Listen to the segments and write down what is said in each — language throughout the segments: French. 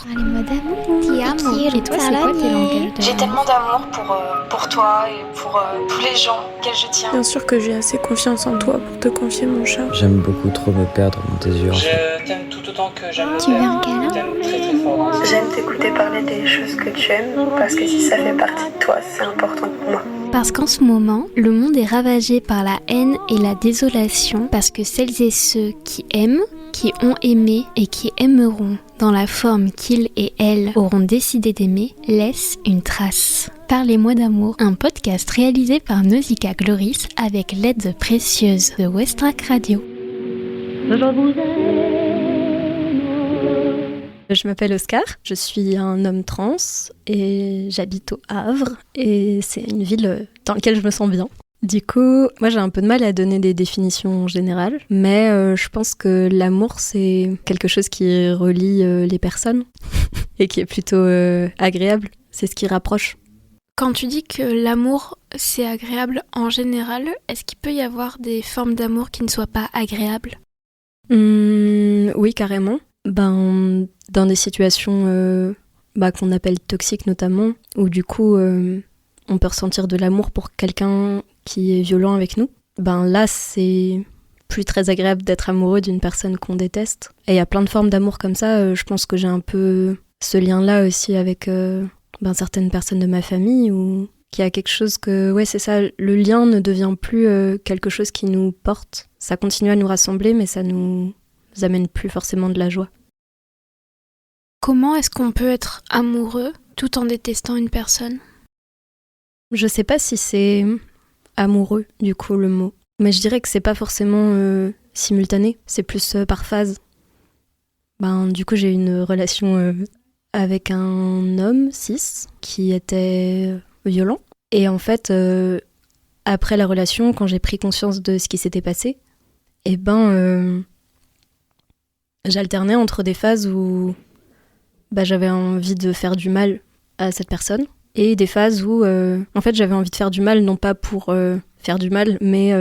Les mots d'amour. Ti amo. Et toi, c'est quoi tes langages J'ai tellement d'amour pour toi et pour tous les gens auxquels je tiens. Bien sûr que j'ai assez confiance en toi pour te confier mon chat. J'aime beaucoup trop me perdre dans tes yeux. Je t'aime tout autant que j'aime Tu me veux un perdre. câlin? Je t'aime très très fort. J'aime t'écouter parler des choses que tu aimes parce que si ça fait partie de toi, c'est important pour moi. Parce qu'en ce moment, le monde est ravagé par la haine et la désolation parce que celles et ceux qui aiment, qui ont aimé et qui aimeront dans la forme qu'ils et elles auront décidé d'aimer, laissent une trace. Parlez-moi d'amour, un podcast réalisé par Nausicaa Gloris avec l'aide précieuse de Westrack Radio. Je m'appelle Oscar, je suis un homme trans et j'habite au Havre et c'est une ville dans laquelle je me sens bien. Du coup, moi j'ai un peu de mal à donner des définitions générales, mais je pense que l'amour c'est quelque chose qui relie les personnes et qui est plutôt agréable, c'est ce qui rapproche. Quand tu dis que l'amour c'est agréable en général, est-ce qu'il peut y avoir des formes d'amour qui ne soient pas agréables ? Oui, carrément. Dans des situations qu'on appelle toxiques notamment, où du coup on peut ressentir de l'amour pour quelqu'un qui est violent avec nous, là c'est plus très agréable d'être amoureux d'une personne qu'on déteste. Et il y a plein de formes d'amour comme ça, je pense que j'ai un peu ce lien-là aussi avec certaines personnes de ma famille, où qu'il y a quelque chose que, ouais c'est ça, le lien ne devient plus quelque chose qui nous porte, ça continue à nous rassembler mais ça nous amène plus forcément de la joie. Comment est-ce qu'on peut être amoureux tout en détestant une personne ? Je sais pas si c'est amoureux, du coup, le mot. Mais je dirais que c'est pas forcément simultané, c'est plus par phase. Du coup, j'ai eu une relation avec un homme cis qui était violent. Et en fait, après la relation, quand j'ai pris conscience de ce qui s'était passé, j'alternais entre des phases où j'avais envie de faire du mal à cette personne et des phases où j'avais envie de faire du mal, non pas pour faire du mal, mais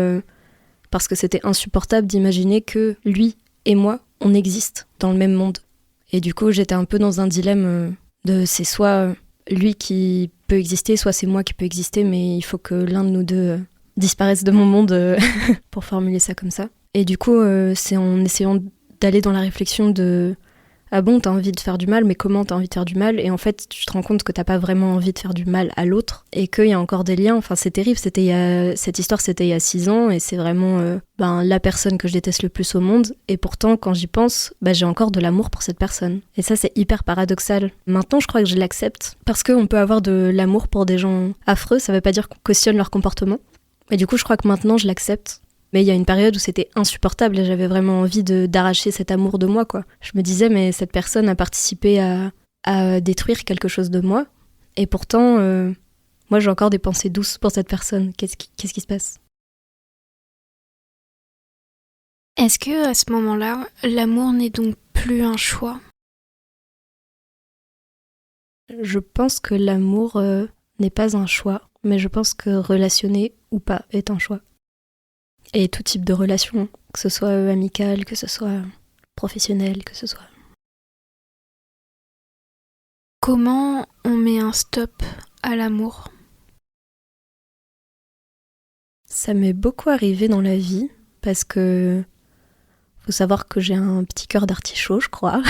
parce que c'était insupportable d'imaginer que lui et moi, on existe dans le même monde. Et du coup, j'étais un peu dans un dilemme de c'est soit lui qui peut exister, soit c'est moi qui peux exister, mais il faut que l'un de nous deux disparaisse de mon monde pour formuler ça comme ça. Et du coup, c'est en essayant d'aller dans la réflexion de ah bon, t'as envie de faire du mal, mais comment t'as envie de faire du mal ? Et en fait, tu te rends compte que t'as pas vraiment envie de faire du mal à l'autre et qu'il y a encore des liens. Enfin, c'est terrible. Cette histoire, c'était il y a 6 ans et c'est vraiment la personne que je déteste le plus au monde. Et pourtant, quand j'y pense, j'ai encore de l'amour pour cette personne. Et ça, c'est hyper paradoxal. Maintenant, je crois que je l'accepte parce qu'on peut avoir de l'amour pour des gens affreux. Ça veut pas dire qu'on cautionne leur comportement. Et du coup, je crois que maintenant, je l'accepte. Mais il y a une période où c'était insupportable et j'avais vraiment envie d'arracher cet amour de moi, quoi. Je me disais, mais cette personne a participé à détruire quelque chose de moi. Et pourtant, moi, j'ai encore des pensées douces pour cette personne. Qu'est-ce qui se passe ? Est-ce que à ce moment-là, l'amour n'est donc plus un choix ? Je pense que l'amour n'est pas un choix, mais je pense que relationner ou pas est un choix. Et tout type de relation, que ce soit amicale, que ce soit professionnelle, que ce soit... Comment on met un stop à l'amour ? Ça m'est beaucoup arrivé dans la vie, parce que faut savoir que j'ai un petit cœur d'artichaut, je crois.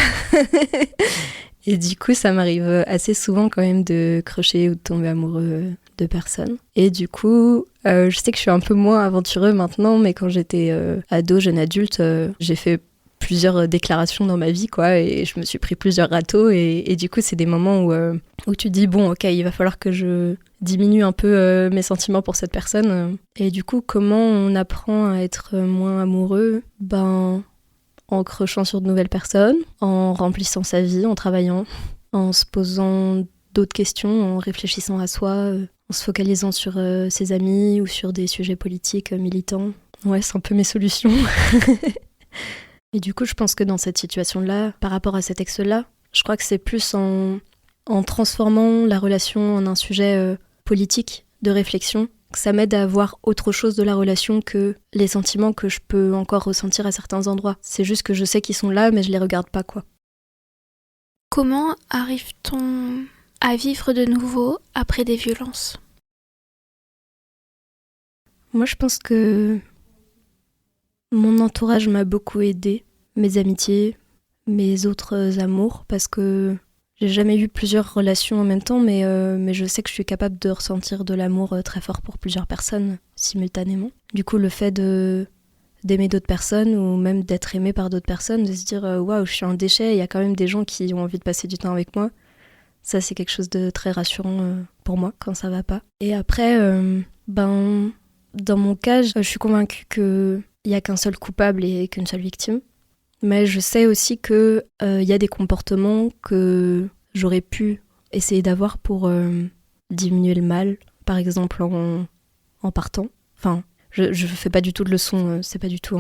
Et du coup, ça m'arrive assez souvent quand même de crocher ou de tomber amoureux de personnes. Et du coup, je sais que je suis un peu moins aventureux maintenant, mais quand j'étais ado, jeune adulte, j'ai fait plusieurs déclarations dans ma vie, quoi, et je me suis pris plusieurs râteaux. Et du coup, c'est des moments où tu te dis, bon, ok, il va falloir que je diminue un peu mes sentiments pour cette personne. Et du coup, comment on apprend à être moins amoureux ? En crochant sur de nouvelles personnes, en remplissant sa vie, en travaillant, en se posant d'autres questions, en réfléchissant à soi, en se focalisant sur ses amis ou sur des sujets politiques militants. Ouais, c'est un peu mes solutions. Et du coup, je pense que dans cette situation-là, par rapport à cet ex-là, je crois que c'est plus en transformant la relation en un sujet politique, de réflexion, que ça m'aide à voir autre chose de la relation que les sentiments que je peux encore ressentir à certains endroits. C'est juste que je sais qu'ils sont là, mais je les regarde pas, quoi. Comment arrive-t-on à vivre de nouveau après des violences ? Moi, je pense que mon entourage m'a beaucoup aidée, mes amitiés, mes autres amours, parce que j'ai jamais eu plusieurs relations en même temps, mais je sais que je suis capable de ressentir de l'amour très fort pour plusieurs personnes simultanément. Du coup, le fait d'aimer d'autres personnes ou même d'être aimé par d'autres personnes, de se dire waouh, je suis un déchet, il y a quand même des gens qui ont envie de passer du temps avec moi. Ça, c'est quelque chose de très rassurant pour moi quand ça va pas. Et après, dans mon cas, je suis convaincue qu'il n'y a qu'un seul coupable et qu'une seule victime. Mais je sais aussi qu'il y a des comportements que j'aurais pu essayer d'avoir pour diminuer le mal, par exemple en partant. Enfin, je fais pas du tout de leçon, c'est pas du tout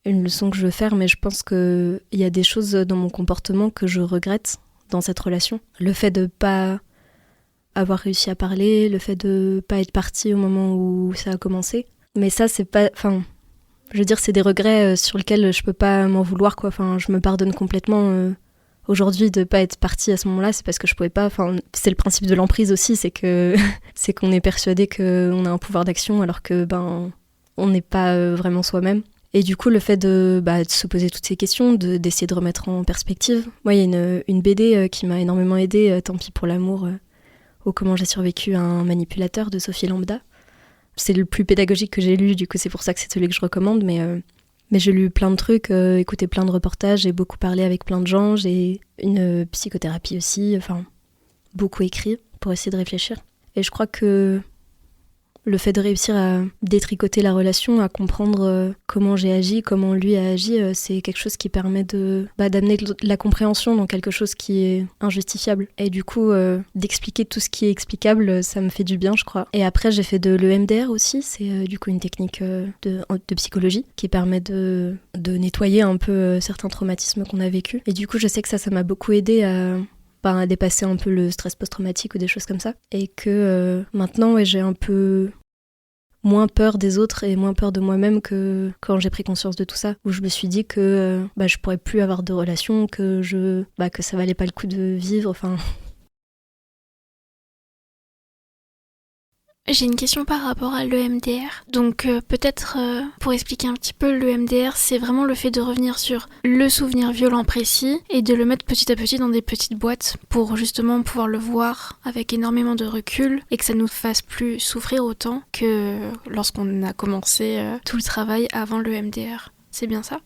une leçon que je veux faire, mais je pense qu'il y a des choses dans mon comportement que je regrette dans cette relation. Le fait de pas avoir réussi à parler, le fait de pas être partie au moment où ça a commencé. Mais ça, c'est pas... Enfin, je veux dire, c'est des regrets sur lesquels je peux pas m'en vouloir, quoi. Enfin, je me pardonne complètement aujourd'hui de pas être partie à ce moment-là, c'est parce que je pouvais pas... Enfin, c'est le principe de l'emprise aussi, c'est qu'on est persuadé qu'on a un pouvoir d'action alors que, on n'est pas vraiment soi-même. Et du coup, le fait de se poser toutes ces questions, d'essayer de remettre en perspective. Moi, il y a une BD qui m'a énormément aidée, Tant pis pour l'amour, ou Comment j'ai survécu à un manipulateur de Sophie Lambda. C'est le plus pédagogique que j'ai lu, du coup c'est pour ça que c'est celui que je recommande, mais j'ai lu plein de trucs, écouté plein de reportages, j'ai beaucoup parlé avec plein de gens, j'ai une psychothérapie aussi, enfin beaucoup écrit pour essayer de réfléchir. Et je crois que le fait de réussir à détricoter la relation, à comprendre comment j'ai agi, comment lui a agi, c'est quelque chose qui permet d'amener de la compréhension dans quelque chose qui est injustifiable. Et du coup, d'expliquer tout ce qui est explicable, ça me fait du bien, je crois. Et après, j'ai fait de l'EMDR aussi, c'est du coup une technique de psychologie qui permet de nettoyer un peu certains traumatismes qu'on a vécus. Et du coup, je sais que ça m'a beaucoup aidé à dépasser un peu le stress post-traumatique ou des choses comme ça. Et que maintenant, j'ai un peu moins peur des autres et moins peur de moi-même que quand j'ai pris conscience de tout ça, où je me suis dit que je pourrais plus avoir de relations, que ça valait pas le coup de vivre, enfin... J'ai une question par rapport à l'EMDR. Donc peut-être pour expliquer un petit peu, l'EMDR, c'est vraiment le fait de revenir sur le souvenir violent précis et de le mettre petit à petit dans des petites boîtes pour justement pouvoir le voir avec énormément de recul et que ça nous fasse plus souffrir autant que lorsqu'on a commencé tout le travail avant l'EMDR. C'est bien ça ?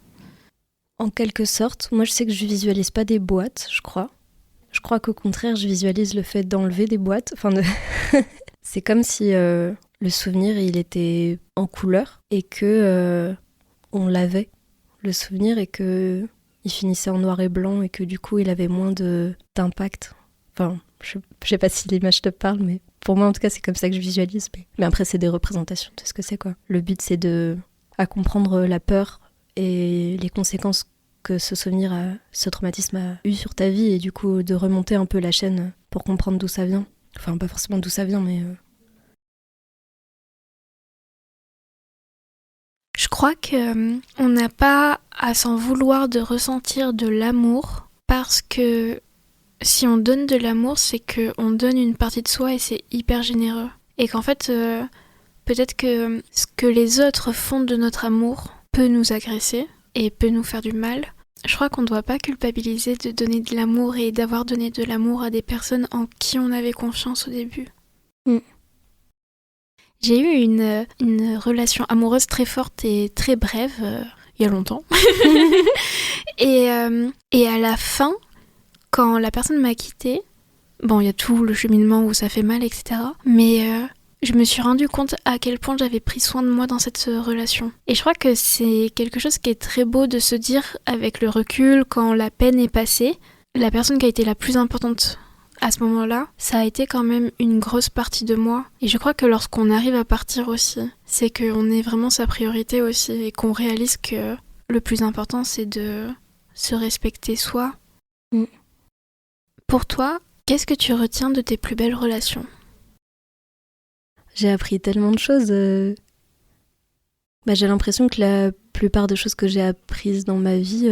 En quelque sorte, moi je sais que je visualise pas des boîtes, je crois. Je crois qu'au contraire, je visualise le fait d'enlever des boîtes, C'est comme si le souvenir, il était en couleur et que on l'avait, le souvenir, et que il finissait en noir et blanc et que du coup, il avait moins d'impact. Enfin, je sais pas si l'image te parle, mais pour moi, en tout cas, c'est comme ça que je visualise. Mais après, c'est des représentations de ce que c'est, quoi. Le but, c'est à comprendre la peur et les conséquences que ce traumatisme a eu sur ta vie et du coup, de remonter un peu la chaîne pour comprendre d'où ça vient. Enfin, pas forcément d'où ça vient, mais... Je crois qu'on n'a pas à s'en vouloir de ressentir de l'amour, parce que si on donne de l'amour, c'est qu'on donne une partie de soi et c'est hyper généreux. Et qu'en fait, peut-être que ce que les autres font de notre amour peut nous agresser et peut nous faire du mal. Je crois qu'on ne doit pas culpabiliser de donner de l'amour et d'avoir donné de l'amour à des personnes en qui on avait confiance au début. J'ai eu une relation amoureuse très forte et très brève, il y a longtemps. et à la fin, quand la personne m'a quittée, il y a tout le cheminement où ça fait mal, etc. Mais je me suis rendu compte à quel point j'avais pris soin de moi dans cette relation. Et je crois que c'est quelque chose qui est très beau de se dire avec le recul, quand la peine est passée, la personne qui a été la plus importante à ce moment-là, ça a été quand même une grosse partie de moi. Et je crois que lorsqu'on arrive à partir aussi, c'est qu'on est vraiment sa priorité aussi et qu'on réalise que le plus important, c'est de se respecter soi. Pour toi, qu'est-ce que tu retiens de tes plus belles relations ? J'ai appris tellement de choses. J'ai l'impression que la plupart des choses que j'ai apprises dans ma vie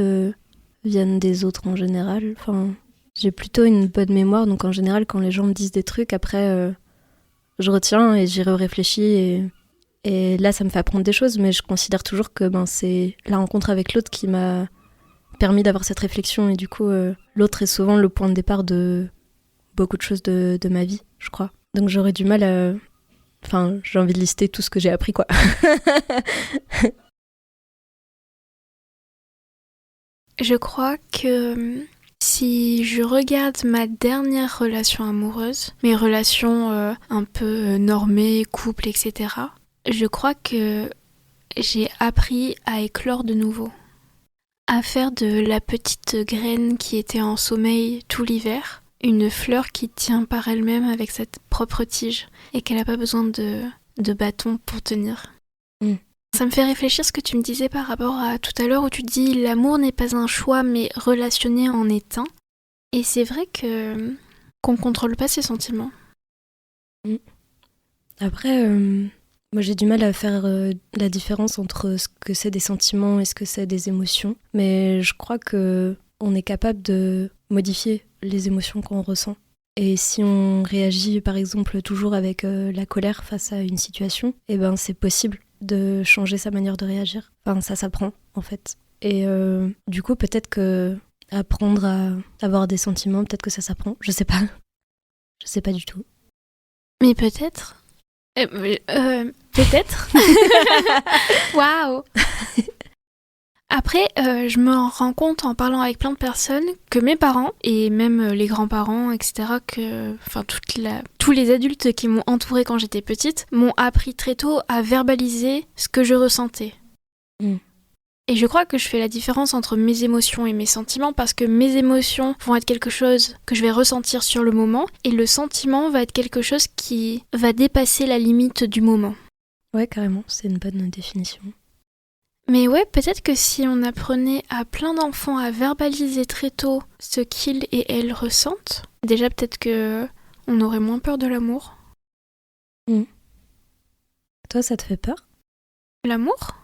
viennent des autres en général. Enfin, J'ai plutôt une bonne mémoire, donc en général, quand les gens me disent des trucs, après, je retiens et j'y réfléchis. Et là, ça me fait apprendre des choses, mais je considère toujours que c'est la rencontre avec l'autre qui m'a permis d'avoir cette réflexion. Et du coup, l'autre est souvent le point de départ de beaucoup de choses de ma vie, je crois. Donc j'aurais du mal à... Enfin, j'ai envie de lister tout ce que j'ai appris, quoi. Je crois que si je regarde ma dernière relation amoureuse, mes relations un peu normées, couple, etc., je crois que j'ai appris à éclore de nouveau. À faire de la petite graine qui était en sommeil tout l'hiver, une fleur qui tient par elle-même avec sa propre tige et qu'elle n'a pas besoin de bâton pour tenir. Ça me fait réfléchir ce que tu me disais par rapport à tout à l'heure où tu dis l'amour n'est pas un choix mais relationner en est un. Et c'est vrai qu'on ne contrôle pas ses sentiments. Après, moi j'ai du mal à faire la différence entre ce que c'est des sentiments et ce que c'est des émotions. Mais je crois qu'on est capable de modifier les émotions qu'on ressent. Et si on réagit par exemple toujours avec la colère face à une situation, eh ben c'est possible de changer sa manière de réagir. Enfin, ça s'apprend en fait. Et du coup, peut-être que apprendre à avoir des sentiments, peut-être que ça s'apprend. Je sais pas. Je sais pas du tout. Mais peut-être. Peut-être. Waouh. Après, je me rends compte en parlant avec plein de personnes que mes parents, et même les grands-parents, etc., tous les adultes qui m'ont entourée quand j'étais petite, m'ont appris très tôt à verbaliser ce que je ressentais. Et je crois que je fais la différence entre mes émotions et mes sentiments parce que mes émotions vont être quelque chose que je vais ressentir sur le moment et le sentiment va être quelque chose qui va dépasser la limite du moment. Ouais, carrément, c'est une bonne définition. Mais ouais, peut-être que si on apprenait à plein d'enfants à verbaliser très tôt ce qu'ils et elles ressentent, déjà peut-être que on aurait moins peur de l'amour. Toi, ça te fait peur ? L'amour ?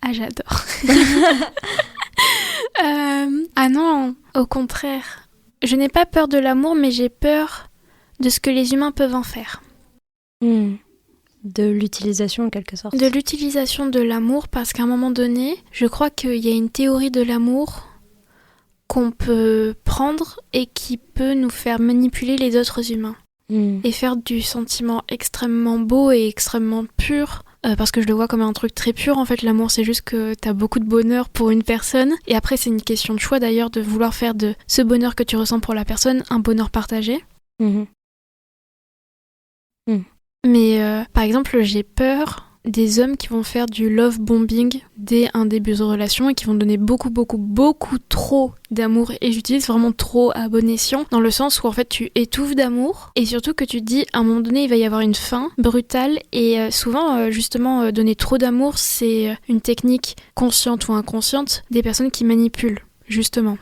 Ah, j'adore. Ah non, au contraire. Je n'ai pas peur de l'amour, mais j'ai peur de ce que les humains peuvent en faire. De l'utilisation en quelque sorte. De l'utilisation de l'amour, parce qu'à un moment donné, je crois qu'il y a une théorie de l'amour qu'on peut prendre et qui peut nous faire manipuler les autres humains. Et faire du sentiment extrêmement beau et extrêmement pur, parce que je le vois comme un truc très pur. En fait, l'amour, c'est juste que t'as beaucoup de bonheur pour une personne. Et après, c'est une question de choix d'ailleurs, de vouloir faire de ce bonheur que tu ressens pour la personne un bonheur partagé. Mais par exemple, j'ai peur des hommes qui vont faire du love bombing dès un début de relation et qui vont donner beaucoup trop d'amour. Et j'utilise vraiment trop à bon escient, dans le sens où en fait tu étouffes d'amour et surtout que tu te dis à un moment donné il va y avoir une fin brutale. Et souvent justement donner trop d'amour, c'est une technique consciente ou inconsciente des personnes qui manipulent justement.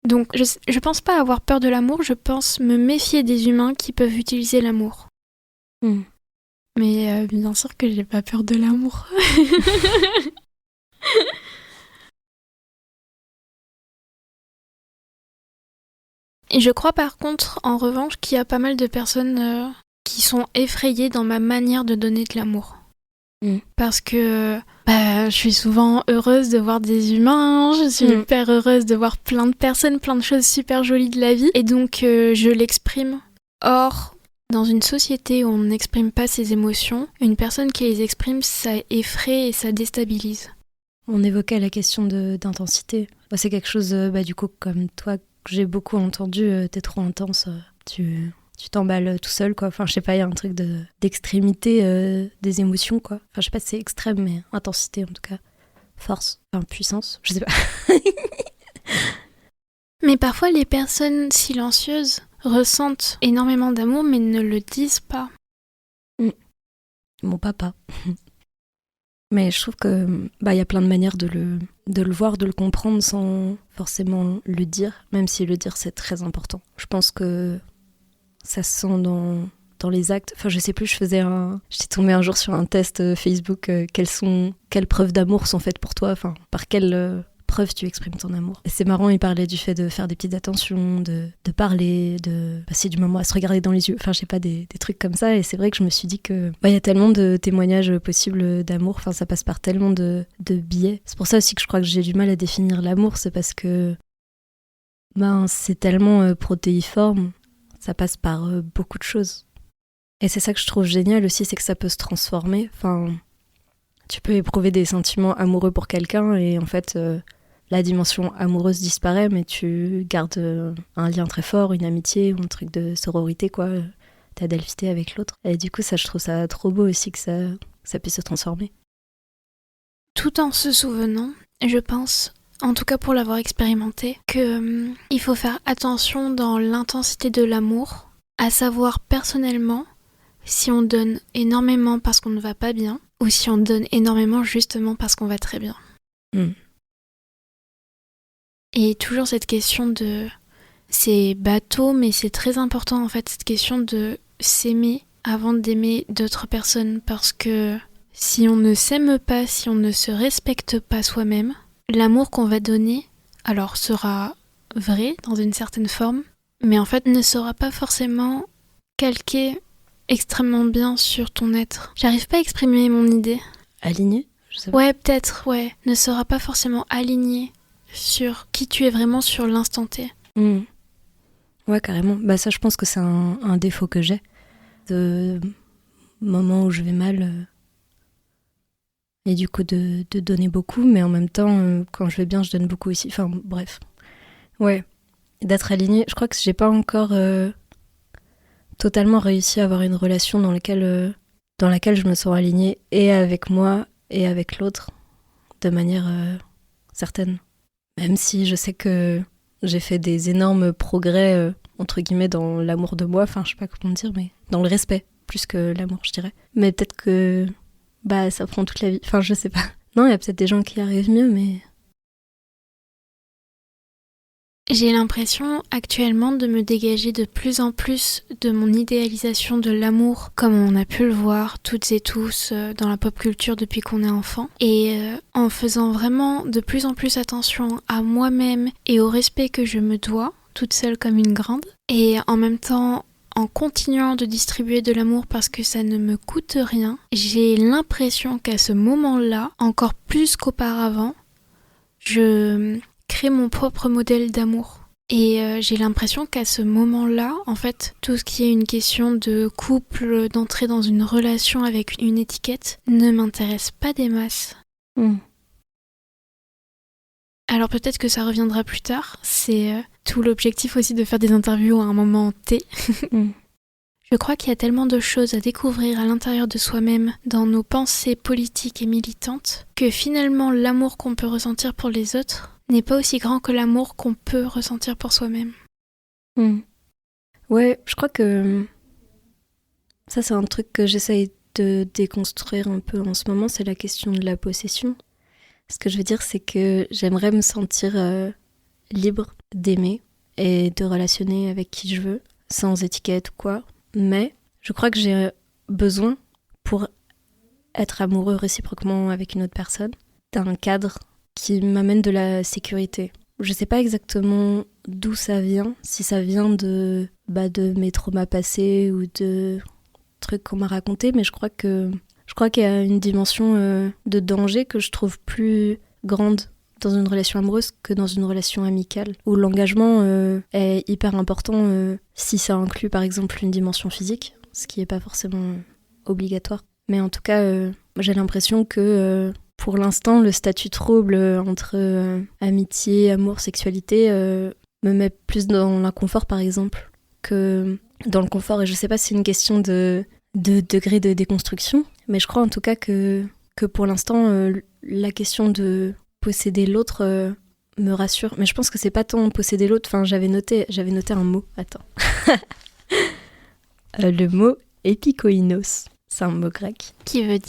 Donc je pense pas avoir peur de l'amour, je pense me méfier des humains qui peuvent utiliser l'amour. Mais bien sûr que j'ai pas peur de l'amour. Et je crois par contre, en revanche, qu'il y a pas mal de personnes qui sont effrayées dans ma manière de donner de l'amour. Parce que je suis souvent heureuse de voir des humains, je suis hyper heureuse de voir plein de personnes, plein de choses super jolies de la vie. Et donc je l'exprime. Or, dans une société où on n'exprime pas ses émotions, une personne qui les exprime, ça effraie et ça déstabilise. On évoquait la question d'intensité. C'est quelque chose, du coup, comme toi, que j'ai beaucoup entendu, t'es trop intense, tu t'emballes tout seul, quoi. Enfin, je sais pas, il y a un truc d'extrémité des émotions, quoi. Enfin, je sais pas si c'est extrême, mais intensité, en tout cas. Force, enfin, puissance, je sais pas. Mais parfois, les personnes silencieuses ressentent énormément d'amour, mais ne le disent pas. Mon papa. Mais je trouve que y a plein de manières de le voir, de le comprendre sans forcément le dire, même si le dire, c'est très important. Je pense que ça se sent dans les actes. Enfin, je sais plus, j'étais tombée un jour sur un test Facebook, quelles preuves d'amour sont faites pour toi, enfin, par quelle preuve tu exprimes ton amour. Et c'est marrant, il parlait du fait de faire des petites attentions, de parler, de passer du moment à se regarder dans les yeux. Enfin, je sais pas, des trucs comme ça. Et c'est vrai que je me suis dit que y a tellement de témoignages possibles d'amour. Enfin, ça passe par tellement de biais. C'est pour ça aussi que je crois que j'ai du mal à définir l'amour. C'est parce que c'est tellement protéiforme. Ça passe par beaucoup de choses. Et c'est ça que je trouve génial aussi, c'est que ça peut se transformer. Enfin, tu peux éprouver des sentiments amoureux pour quelqu'un et en fait, la dimension amoureuse disparaît, mais tu gardes un lien très fort, une amitié ou un truc de sororité, quoi. Ta delphité avec l'autre. Et du coup, ça, je trouve ça trop beau aussi que ça puisse se transformer. Tout en se souvenant, je pense, en tout cas pour l'avoir expérimenté, que il faut faire attention dans l'intensité de l'amour, à savoir personnellement si on donne énormément parce qu'on ne va pas bien ou si on donne énormément justement parce qu'on va très bien. Et toujours cette question de... C'est bateau, mais c'est très important en fait, cette question de s'aimer avant d'aimer d'autres personnes, parce que si on ne s'aime pas, si on ne se respecte pas soi-même, l'amour qu'on va donner, alors sera vrai dans une certaine forme, mais en fait ne sera pas forcément calqué extrêmement bien sur ton être. J'arrive pas à exprimer mon idée. Aligné, je sais pas. Ouais, peut-être, ouais. Ne sera pas forcément aligné sur qui tu es vraiment sur l'instant T. Ouais, carrément. Ça, je pense que c'est un défaut que j'ai. De moments où je vais mal. Et du coup, de donner beaucoup, mais en même temps, quand je vais bien, je donne beaucoup aussi. Enfin, bref. Ouais. D'être aligné. Je crois que j'ai pas encore totalement réussi à avoir une relation dans laquelle je me sens alignée et avec moi et avec l'autre de manière certaine. Même si je sais que j'ai fait des énormes progrès, entre guillemets, dans l'amour de moi, enfin je sais pas comment dire, mais dans le respect, plus que l'amour, je dirais. Mais peut-être que ça prend toute la vie, enfin je sais pas. Non, il y a peut-être des gens qui y arrivent mieux, mais... J'ai l'impression actuellement de me dégager de plus en plus de mon idéalisation de l'amour, comme on a pu le voir toutes et tous dans la pop culture depuis qu'on est enfant, et en faisant vraiment de plus en plus attention à moi-même et au respect que je me dois, toute seule comme une grande, et en même temps en continuant de distribuer de l'amour parce que ça ne me coûte rien, j'ai l'impression qu'à ce moment-là, encore plus qu'auparavant, je crée mon propre modèle d'amour. Et j'ai l'impression qu'à ce moment-là, en fait, tout ce qui est une question de couple, d'entrer dans une relation avec une étiquette, ne m'intéresse pas des masses. Alors peut-être que ça reviendra plus tard, c'est tout l'objectif aussi de faire des interviews à un moment T. Je crois qu'il y a tellement de choses à découvrir à l'intérieur de soi-même, dans nos pensées politiques et militantes, que finalement l'amour qu'on peut ressentir pour les autres n'est pas aussi grand que l'amour qu'on peut ressentir pour soi-même. Ouais, je crois que ça c'est un truc que j'essaye de déconstruire un peu en ce moment, c'est la question de la possession. Ce que je veux dire, c'est que j'aimerais me sentir libre d'aimer et de relationner avec qui je veux, sans étiquette ou quoi. Mais je crois que j'ai besoin, pour être amoureux réciproquement avec une autre personne, d'un cadre qui m'amène de la sécurité. Je sais pas exactement d'où ça vient, si ça vient de mes traumas passés ou de trucs qu'on m'a racontés, mais je crois qu'il y a une dimension de danger que je trouve plus grande dans une relation amoureuse que dans une relation amicale, où l'engagement est hyper important si ça inclut par exemple une dimension physique, ce qui n'est pas forcément obligatoire. Mais en tout cas, j'ai l'impression que pour l'instant, le statut trouble entre amitié, amour, sexualité me met plus dans l'inconfort par exemple que dans le confort. Et je sais pas si c'est une question de degré de déconstruction, mais je crois en tout cas que pour l'instant, la question de posséder l'autre me rassure. Mais je pense que c'est pas tant posséder l'autre. Enfin, j'avais noté un mot. Attends. Le mot épikoïnos. C'est un mot grec. Qui veut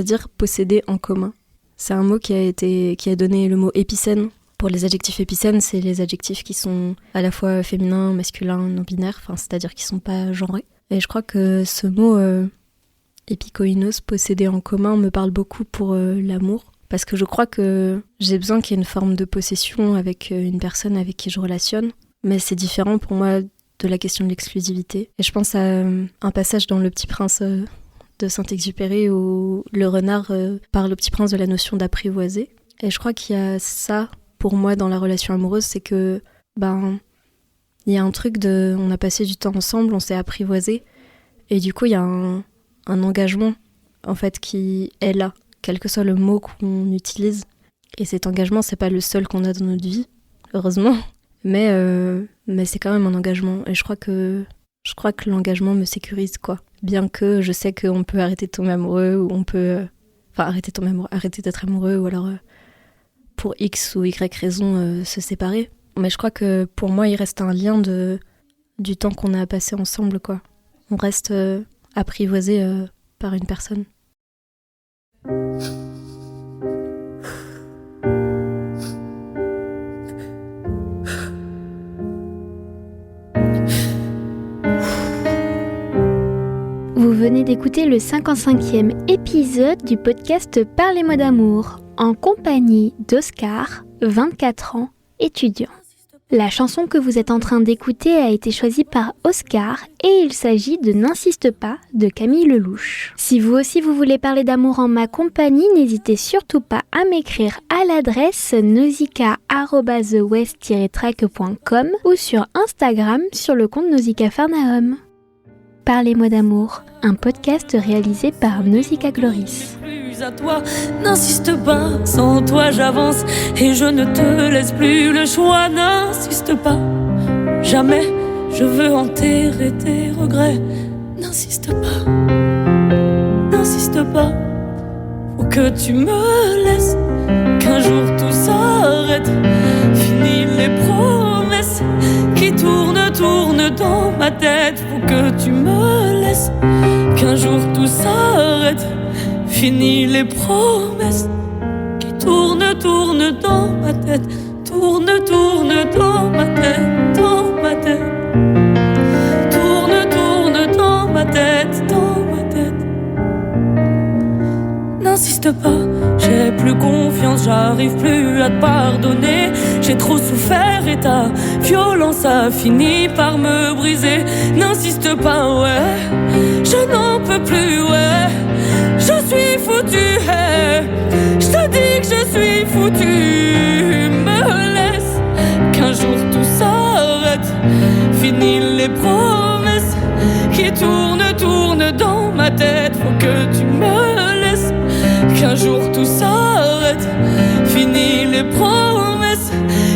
dire posséder en commun. C'est un mot qui a donné le mot épicène. Pour les adjectifs épicènes, c'est les adjectifs qui sont à la fois féminins, masculins, non-binaires, enfin, c'est-à-dire qui sont pas genrés. Et je crois que ce mot épikoïnos, posséder en commun, me parle beaucoup pour l'amour. parce que je crois que j'ai besoin qu'il y ait une forme de possession avec une personne avec qui je relationne, mais c'est différent pour moi de la question de l'exclusivité. Et je pense à un passage dans Le Petit Prince de Saint-Exupéry où le renard parle au Petit Prince de la notion d'apprivoiser. Et je crois qu'il y a ça pour moi dans la relation amoureuse, c'est que il y a un truc de on a passé du temps ensemble, on s'est apprivoisé, et du coup il y a un engagement en fait qui est là, quel que soit le mot qu'on utilise. Et cet engagement, c'est pas le seul qu'on a dans notre vie, heureusement, mais c'est quand même un engagement. Et je crois que l'engagement me sécurise, quoi. Bien que je sais qu'on peut arrêter de tomber amoureux, ou on peut arrêter d'être amoureux, ou alors pour X ou Y raison se séparer. Mais je crois que pour moi, il reste un lien du temps qu'on a passé ensemble, quoi. On reste apprivoisé par une personne. Vous venez d'écouter le 55e épisode du podcast Parlez-moi d'amour, en compagnie d'Oscar, 24 ans, étudiant. La chanson que vous êtes en train d'écouter a été choisie par Oscar et il s'agit de N'insiste pas de Camille Lelouch. Si vous aussi vous voulez parler d'amour en ma compagnie, n'hésitez surtout pas à m'écrire à l'adresse nausicaa@thewest-track.com ou sur Instagram sur le compte Nausicaa Farnahom. Parlez-moi d'amour, un podcast réalisé par Nausicaa Gloris. À toi, n'insiste pas, sans toi j'avance et je ne te laisse plus le choix, n'insiste pas, jamais je veux enterrer tes regrets, n'insiste pas, faut que tu me laisses, qu'un jour tout s'arrête, fini les promesses qui tournent dans ma tête, faut que tu me laisses, qu'un jour tout s'arrête. Fini les promesses qui tournent dans ma tête, tournent dans ma tête, dans ma tête, tournent dans ma tête, dans ma tête. N'insiste pas, j'ai plus confiance, j'arrive plus à te pardonner. J'ai trop souffert et ta violence a fini par me briser. N'insiste pas, ouais, je n'en peux plus, ouais. Je suis foutu, hey. Je te dis que je suis foutu. Me laisse, qu'un jour tout s'arrête. Fini les promesses qui tournent dans ma tête. Faut que tu me laisses, qu'un jour tout s'arrête. Fini les promesses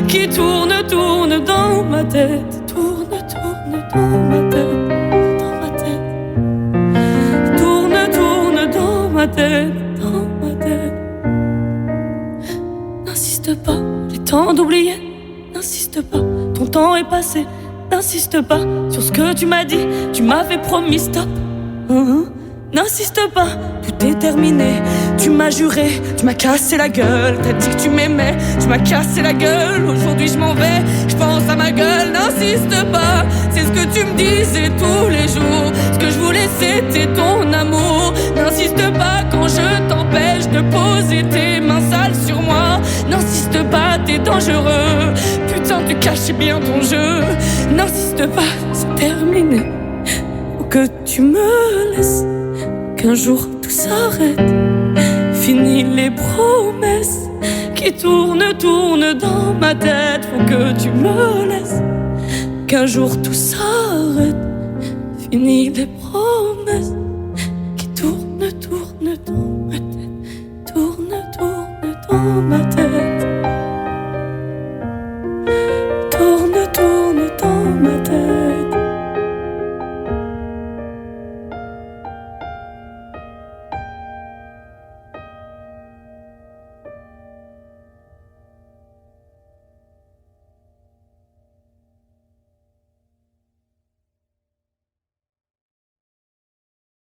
qui tournent dans ma tête. Tourne dans ma tête. Dans ma tête. N'insiste pas, j'ai temps d'oublier. N'insiste pas, ton temps est passé. N'insiste pas sur ce que tu m'as dit. Tu m'avais promis stop. N'insiste pas, tout est terminé. Tu m'as juré, tu m'as cassé la gueule. T'as dit que tu m'aimais, tu m'as cassé la gueule. Aujourd'hui je m'en vais, je pense à ma gueule. N'insiste pas, c'est ce que tu me disais tous les jours. Ce que je voulais c'était ton amour. N'insiste pas quand je t'empêche de poser tes mains sales sur moi. N'insiste pas, t'es dangereux. Putain, tu cachais bien ton jeu. N'insiste pas, c'est terminé. Faut que tu me laisses, qu'un jour tout s'arrête. Fini les promesses qui tournent dans ma tête. Faut que tu me laisses, qu'un jour tout s'arrête. Fini les promesses